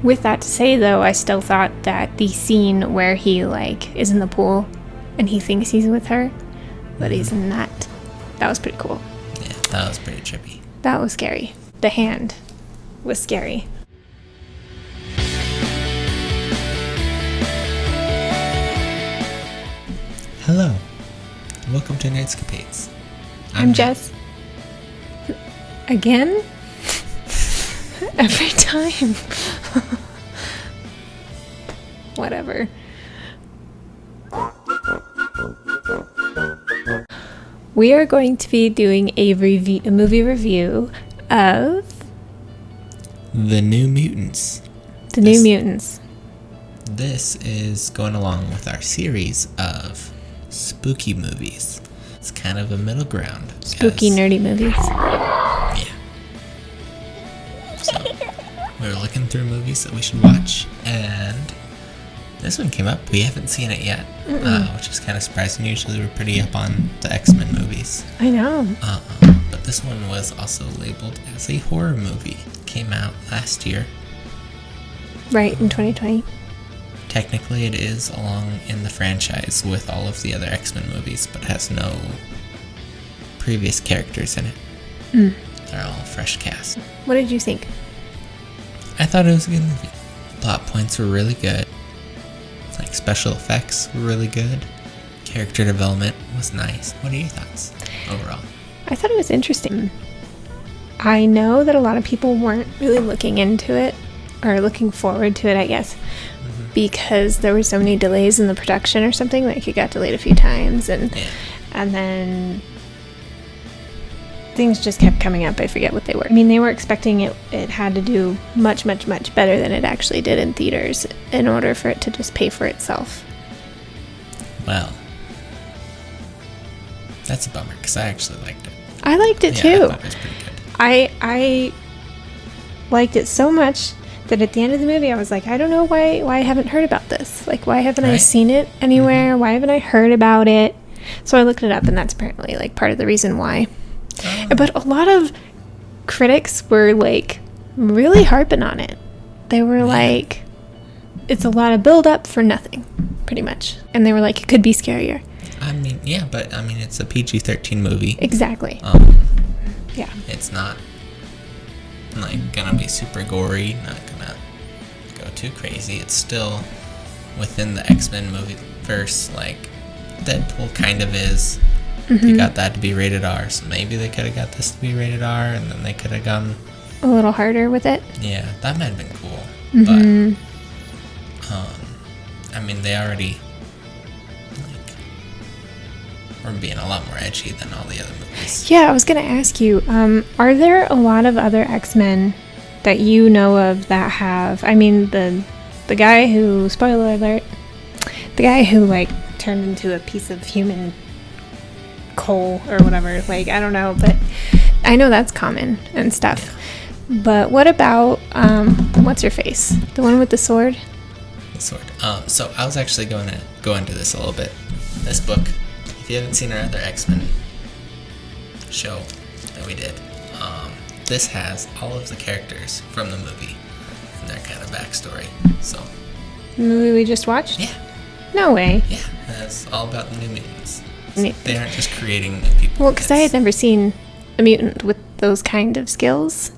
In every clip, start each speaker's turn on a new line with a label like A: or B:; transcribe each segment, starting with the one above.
A: With that to say, though, I still thought that the scene where he, like, is in the pool and he thinks he's with her, but he's not, that was pretty cool.
B: Yeah, that was pretty trippy.
A: That was scary. The hand was scary.
B: Hello. Welcome to Nerdscapades.
A: I'm Jess. Again? Every time. Whatever. We are going to be doing a movie review of
B: The New Mutants.
A: New Mutants.
B: This is going along with our series of spooky movies. It's kind of a middle ground.
A: Spooky, nerdy movies.
B: Yeah. So, we were looking through movies that we should watch, and this one came up. We haven't seen it yet, which is kind of surprising. Usually we're pretty up on the X-Men movies.
A: I know.
B: But this one was also labeled as a horror movie. Came out last year.
A: Right, in 2020.
B: Technically, it is along in the franchise with all of the other X-Men movies, but has no previous characters in it. They're all fresh cast.
A: What did you think?
B: I thought it was a good movie. Plot points were really good. Like, special effects were really good. Character development was nice. What are your thoughts overall?
A: I thought it was interesting. I know that a lot of people weren't really looking into it, or looking forward to it, I guess, because there were so many delays in the production or something. Like, it got delayed a few times, and then things just kept coming up. I forget what they were. I mean, they were expecting it had to do much, much, much better than it actually did in theaters in order for it to just pay for itself.
B: Well, that's a bummer, because I actually liked it.
A: I liked it too.
B: I thought it was pretty good.
A: I liked it so much that at the end of the movie I was like, I don't know why I haven't heard about this. Like, why haven't I seen it anywhere? Why haven't I heard about it? So I looked it up, and that's apparently, like, part of the reason why. But a lot of critics were, like, really harping on it. They were like, it's a lot of build-up for nothing, pretty much. And they were like, it could be scarier.
B: I mean, yeah, but, I mean, it's a PG-13 movie.
A: Exactly. Yeah.
B: It's not, like, gonna be super gory, not gonna go too crazy. It's still within the X-Men movie verse, like Deadpool kind of is. You got that to be rated R, so maybe they could have got this to be rated R, and then they could have gone
A: a little harder with it.
B: Yeah, that might have been cool. But I mean, they already were being a lot more edgy than all the other movies.
A: Yeah, I was gonna ask you, are there a lot of other X-Men that you know of that have, I mean, the guy who, spoiler alert, the guy who, like, turned into a piece of human coal or whatever, like, I don't know, but I know that's common and stuff. But what about what's her face, the one with the sword?
B: The sword. So I was actually going to go into this a little bit. This book, if you haven't seen our other X-Men show that we did, this has all of the characters from the movie and their kind of backstory. So
A: the movie we just watched?
B: Yeah.
A: No way.
B: Yeah, it's all about the New Mutants. So they aren't just creating new people.
A: Well, because I had never seen a mutant with those kind of skills.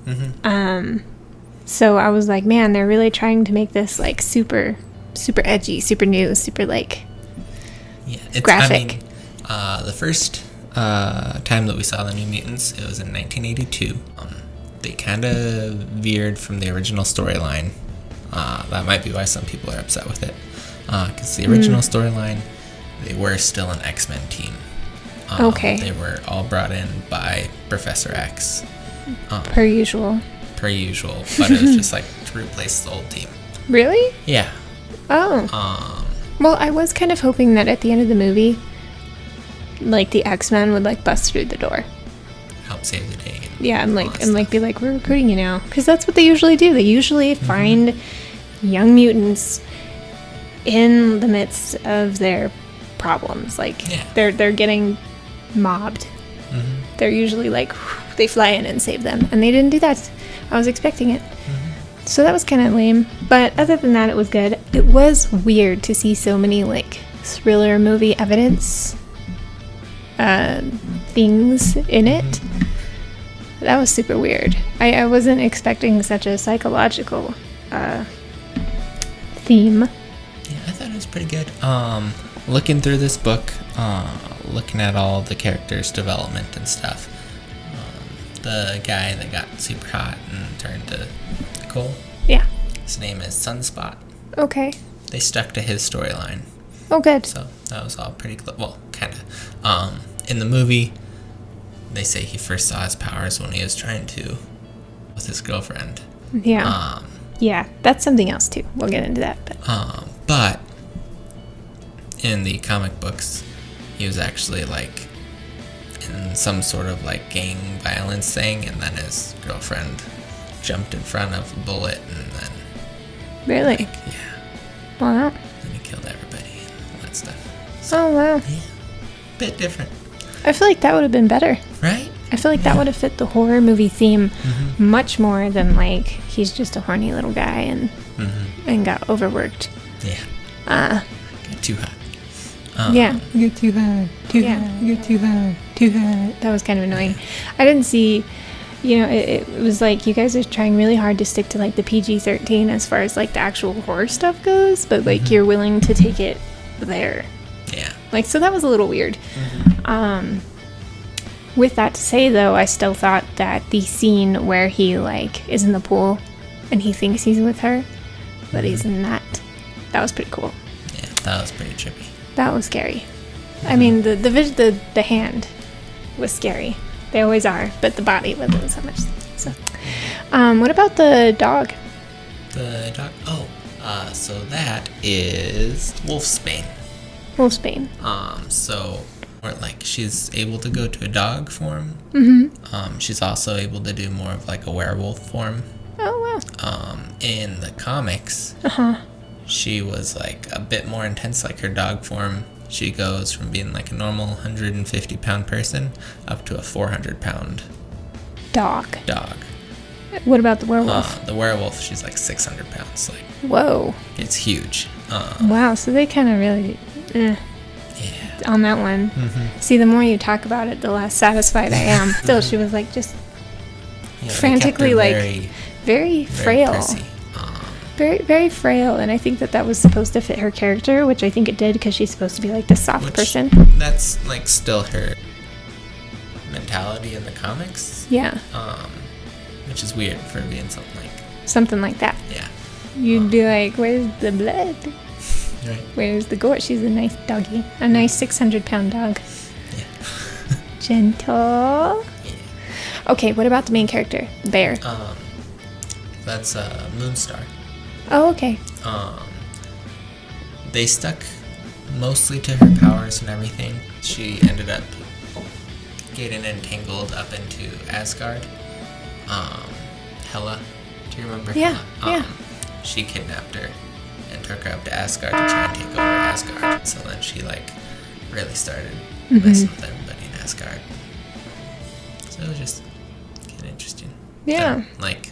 A: So I was like, man, they're really trying to make this, like, super, super edgy, super new, super, like, graphic.
B: I mean, the first time that we saw the New Mutants, it was in 1982. They kind of veered from the original storyline. That might be why some people are upset with it. Because the original storyline, they were still an X-Men team.
A: Okay.
B: They were all brought in by Professor X.
A: Per usual.
B: But it was just, like, to replace the old team.
A: Really?
B: Yeah.
A: Oh. Well, I was kind of hoping that at the end of the movie, like, the X-Men would, like, bust through the door.
B: Help save the day.
A: Yeah, and be like, we're recruiting you now. Because that's what they usually do. They usually find young mutants in the midst of their problems. Like, they're getting mobbed. They're usually like, they fly in and save them. And they didn't do that. I was expecting it. So that was kind of lame. But other than that, it was good. It was weird to see so many, like, thriller movie evidence things in it. That was super weird. I wasn't expecting such a psychological theme.
B: Yeah, I thought it was pretty good. Looking through this book, looking at all the characters' development and stuff. The guy that got super hot and turned to coal.
A: Yeah.
B: His name is Sunspot.
A: Okay.
B: They stuck to his storyline.
A: Oh, good.
B: So that was all pretty close. Well, kind of. In the movie, they say he first saw his powers when he was trying to with his girlfriend.
A: Yeah. Yeah, that's something else too. We'll get into that.
B: But in the comic books, he was actually like in some sort of like gang violence thing, and then his girlfriend jumped in front of a bullet, and then
A: Really?
B: yeah,
A: Wow.
B: then he killed everybody and all that stuff.
A: Oh, wow.
B: Yeah, bit different,
A: I feel like that would have been better.
B: right?
A: I feel like that would have fit the horror movie theme much more than, like, he's just a horny little guy and got overworked.
B: Yeah. Got too hot.
A: Yeah.
C: You get too high,
A: Yeah.
C: you get too high, too high.
A: That was kind of annoying. I didn't see, it was like you guys are trying really hard to stick to, like, the PG-13 as far as, like, the actual horror stuff goes, but, like, you're willing to take it there.
B: Yeah.
A: Like, so that was a little weird. With that to say, though, I still thought that the scene where he, like, is in the pool and he thinks he's with her, but he's not, that was pretty cool.
B: Yeah, that was pretty trippy.
A: That was scary. I mean, the hand was scary. They always are, but the body wasn't so much. So, what about the dog?
B: The dog. Oh, so that is Wolfsbane.
A: Wolfsbane.
B: So, or like she's able to go to a dog form. She's also able to do more of like a werewolf form.
A: Oh, wow.
B: In the comics, she was like a bit more intense, like her dog form. She goes from being like a normal 150-pound person up to a 400-pound
A: Dog.
B: dog.
A: What about the werewolf?
B: The werewolf, she's like 600 pounds. Like,
A: Whoa.
B: it's huge.
A: Wow, so they kind of really...
B: Yeah.
A: on that one. See, the more you talk about it, the less satisfied I am. Still, she was like just
B: Yeah, they
A: frantically,
B: kept her
A: like, very frail.
B: prissy.
A: Very, very frail. And I think that was supposed to fit her character, which I think it did because she's supposed to be like the soft
B: Which-
A: person.
B: That's like still her mentality in the comics.
A: Yeah,
B: Which is weird for being something like,
A: something like that.
B: yeah.
A: You'd be like, where's the blood?
B: Right.
A: Where's the gore? She's a nice doggy. A nice 600-pound dog.
B: Yeah.
A: Gentle.
B: Yeah.
A: Okay, what about the main character? The bear.
B: That's Moonstar.
A: Oh, okay.
B: They stuck mostly to her powers and everything. She ended up getting entangled up into Asgard. Hela, do you remember
A: Yeah,
B: Hela?
A: yeah.
B: She kidnapped her and took her up to Asgard to try and take over Asgard. So then she like really started messing with everybody in Asgard. So it was just kind of interesting.
A: Yeah.
B: So, like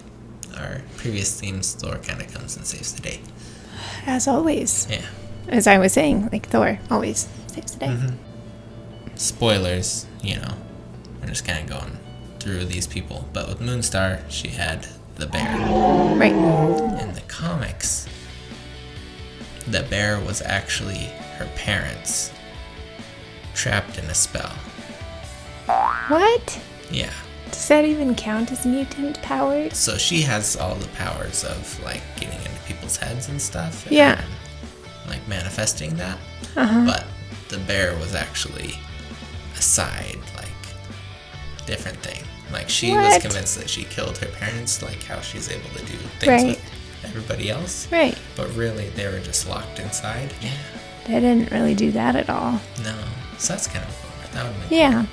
B: our previous themes, Thor kind of comes and saves the day.
A: As always.
B: Yeah.
A: As I was saying, like Thor always saves the day.
B: Spoilers, we're just kind of going through these people. But with Moonstar, she had the bear.
A: Right.
B: In the comics, the bear was actually her parents trapped in a spell.
A: What?
B: Yeah.
A: Does that even count as mutant powers?
B: So she has all the powers of like getting into people's heads and stuff.
A: Yeah.
B: And, like manifesting that. But the bear was actually a side, like, different thing. Like she was
A: What?
B: convinced that she killed her parents, like how she's able to do things
A: Right.
B: with everybody else.
A: Right.
B: But really, they were just locked inside. Yeah.
A: They didn't really do that at all.
B: No. So that's kind of cool. That would make
A: Yeah.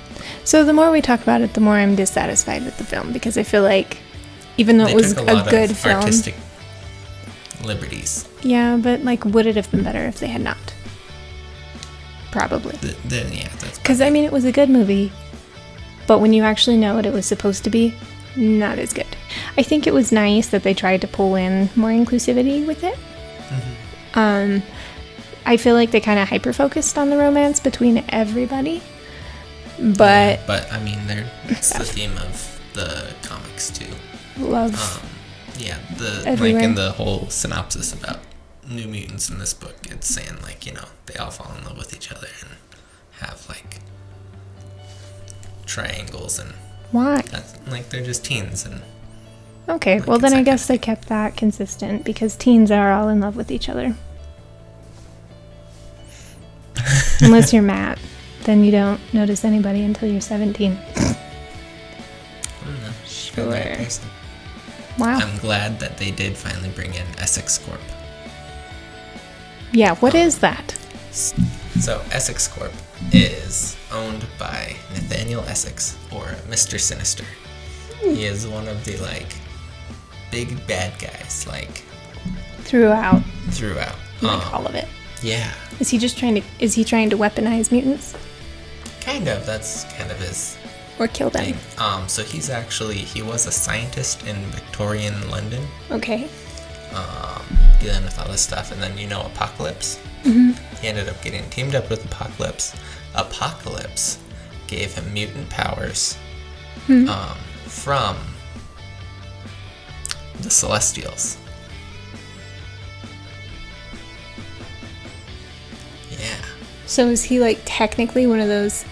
A: So the more we talk about it, the more I'm dissatisfied with the film because I feel like even though
B: They
A: it was
B: took
A: a
B: lot
A: good
B: of
A: film.
B: artistic liberties.
A: Yeah, but like would it have been better if they had not? Probably.
B: Yeah, that's
A: Because I mean it was a good movie, but when you actually know what it was supposed to be, not as good. I think it was nice that they tried to pull in more inclusivity with it. I feel like they kind of hyper-focused on the romance between everybody. But...
B: Yeah, but, I mean, it's the theme of the comics, too.
A: Love.
B: Yeah,
A: everywhere.
B: like in the whole synopsis about New Mutants in this book, it's saying, like, you know, they all fall in love with each other and have, like, triangles and...
A: Why?
B: Like, they're just teens and...
A: Okay,
B: like,
A: well then
B: it's
A: I
B: that
A: guess
B: kind
A: they kept that consistent because teens are all in love with each other. Unless you're Matt, then you don't notice anybody until you're 17.
B: I don't know. You're the right person.
A: Wow.
B: I'm glad that they did finally bring in Essex Corp.
A: Yeah, what is that?
B: So Essex Corp is owned by Nathaniel Essex, or Mr. Sinister. He is one of the, like, big bad guys, like...
A: Throughout.
B: Like,
A: all of it.
B: Yeah.
A: Is he trying to weaponize mutants?
B: Kind of. That's kind of his
A: Or kill them?
B: thing. So he was a scientist in Victorian London.
A: Okay.
B: Dealing with all this stuff, and then Apocalypse.
A: Mm-hmm.
B: He ended up getting teamed up with Apocalypse. Apocalypse gave him mutant powers from the Celestials. Yeah.
A: So is he like technically one of those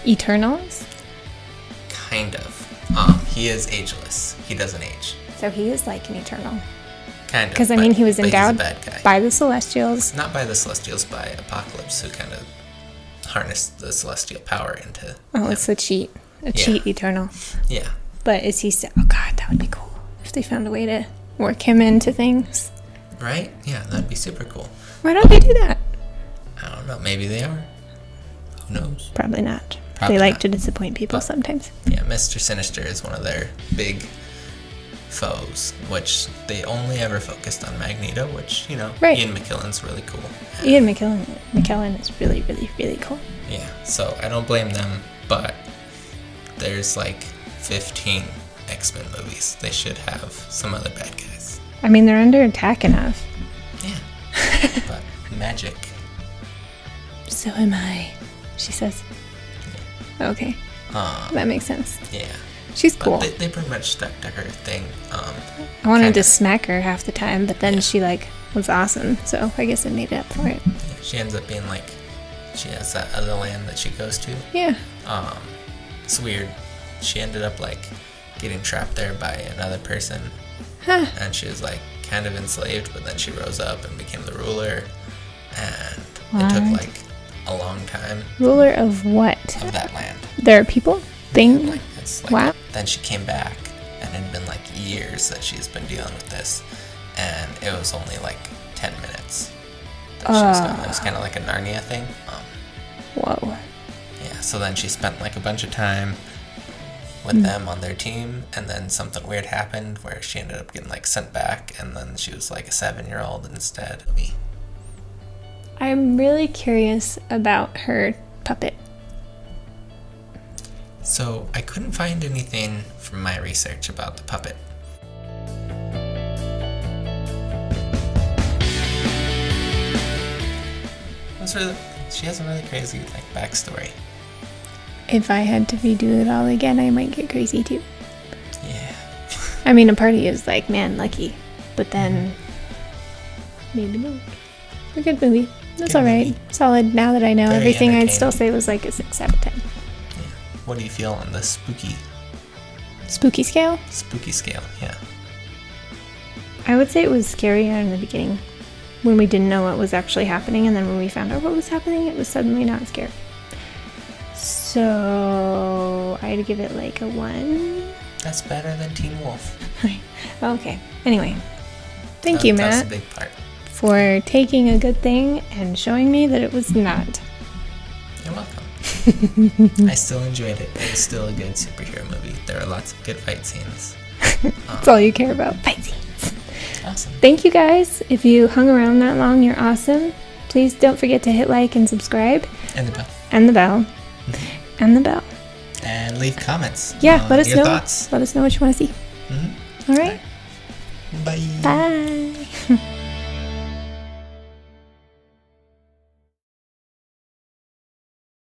A: Eternals?
B: Kind of. He is ageless. He doesn't age.
A: So he is like an Eternal.
B: Kind of.
A: Because I mean, he was
B: but
A: endowed
B: he's a bad guy.
A: by the Celestials.
B: Not by the Celestials, by Apocalypse, who kind of harnessed the celestial power into him.
A: It's a cheat. Cheat Eternal.
B: Yeah.
A: But is he still... Oh god, that would be cool. If they found a way to work him into things.
B: Right? Yeah, that'd be super cool.
A: Why don't they do that?
B: I don't know. Maybe they are. Who knows?
A: Probably not.
B: Probably
A: they like
B: not.
A: to disappoint people
B: But-
A: sometimes.
B: Yeah, Mr. Sinister is one of their big foes, which they only ever focused on Magneto, which,
A: Right.
B: Ian McKellen's really cool.
A: Ian McKellen is really, really, really cool.
B: Yeah, so I don't blame them, but there's like 15 X-Men movies. They should have some other bad guys.
A: I mean, they're under attack enough.
B: Yeah. But magic.
A: So am I, she says. Okay, that makes sense.
B: Yeah.
A: She's
B: But
A: cool.
B: they pretty much stuck to her thing.
A: I wanted
B: kinda.
A: to smack her half the time, but then she was awesome, so I guess it made up for it.
B: Yeah, she ends up being like, she has that other land that she goes to.
A: Yeah.
B: It's weird. She ended up like getting trapped there by another person,
A: Huh.
B: and she was like kind of enslaved, but then she rose up and became the ruler, and it took
A: What?
B: like a long time
A: Ruler of what?
B: of that land.
A: There are people? Thing?
B: Like it's like
A: Wow.
B: then she came back, and it had been like years that she's been dealing with this, and it was only like 10 minutes that she was gone. It was kind of like a Narnia thing.
A: Whoa.
B: Yeah, so then she spent like a bunch of time with them on their team, and then something weird happened where she ended up getting like sent back, and then she was like a 7-year-old instead of me.
A: I'm really curious about her puppet.
B: So I couldn't find anything from my research about the puppet. She has a really crazy like backstory.
A: If I had to redo it all again, I might get crazy too.
B: Yeah.
A: I mean, a party is like, man, lucky. But then, maybe not. A good movie. That's
B: Good
A: alright.
B: movie.
A: Solid. Now that I know
B: Very
A: everything, I'd
B: entertaining.
A: still say it was like a 6 out of 10.
B: Yeah. What do you feel on the spooky
A: Spooky scale?
B: Yeah.
A: I would say it was scarier in the beginning when we didn't know what was actually happening, and then when we found out what was happening, it was suddenly not scary. So I'd give it like a 1.
B: That's better than Teen Wolf.
A: Okay. Anyway, thank you,
B: That's
A: Matt,
B: a big part.
A: for taking a good thing and showing me that it was not.
B: You're welcome. I still enjoyed it. It was still a good superhero movie. There are lots of good fight scenes.
A: That's all you care about. Fight scenes.
B: Awesome.
A: Thank you guys. If you hung around that long, you're awesome. Please don't forget to hit like and subscribe.
B: And the bell.
A: And the bell. And the bell.
B: and leave comments.
A: Yeah, let us
B: your
A: know.
B: Thoughts.
A: Let us know what you want to see.
B: Mm-hmm.
A: All right.
B: Bye.
A: Bye.